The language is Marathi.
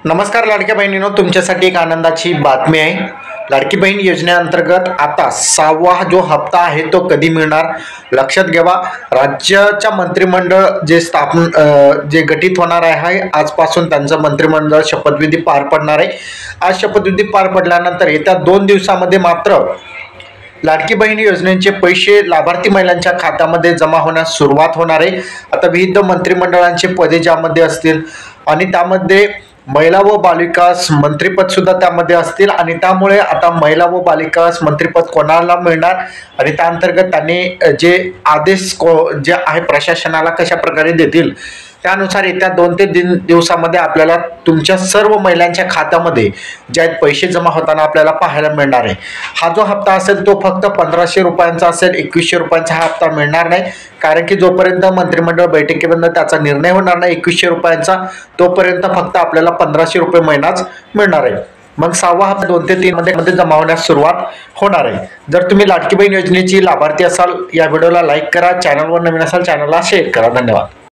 नमस्कार लाडक्या बहिणींनो, तुमच्यासाठी एक आनंदाची बातमी आहे। लाडकी बहीण योजनेअंतर्गत आता 6वा जो हप्ता आहे तो कधी मिळणार लक्षात घ्यावा। राज्याच्या मंत्रिमंडळ जे गठीत होणार आहे, आजपासून त्यांचं मंत्रिमंडळ शपथविधी पार पडणार आहे। आज शपथविधी पार पडल्यानंतर येत्या 2 दिवसामध्ये मात्र लाडकी बहीण योजनेचे पैसे लाभार्थी महिलांच्या खात्यामध्ये जमा होण्यास सुरुवात होणार आहे। आता विविध मंत्रिमंडळांचे पदे ज्यामध्ये असतील आणि त्यामध्ये महिला व बालविकास मंत्रिपद सुद्धा त्यामध्ये असतील आणि त्यामुळे आता महिला व बालविकास मंत्रिपद कोणाला मिळणार आणि त्या अंतर्गत त्यांनी जे आदेश जे आहे प्रशासनाला कशा प्रकारे देतील त्यानुसार येत्या 2 ते 3 दिवसामध्ये आपल्याला तुमच्या सर्व महिलांच्या खात्यामध्ये जे पैसे जमा होताना आपल्याला पाहायला मिळणार आहे। हा जो हप्ता असेल तो फक्त 1500 रुपयांचा असेल, 2100 रुपयांचा हा हप्ता मिळणार नाही, कारण की जोपर्यंत मंत्रिमंडळ बैठकीमध्ये त्याचा निर्णय होणार नाही 2100 रुपयांचा, तोपर्यंत फक्त आपल्याला 1500 रुपये महिनाच मिळणार आहे। मग 6वा हप्ता 2 ते 3 मध्ये जमा होण्यास सुरुवात होणार आहे। जर तुम्ही लाडकी बहीण योजनेची लाभार्थी असाल, या व्हिडिओला लाईक करा, चॅनलवर नवीन असाल चॅनलला शेअर करा। धन्यवाद।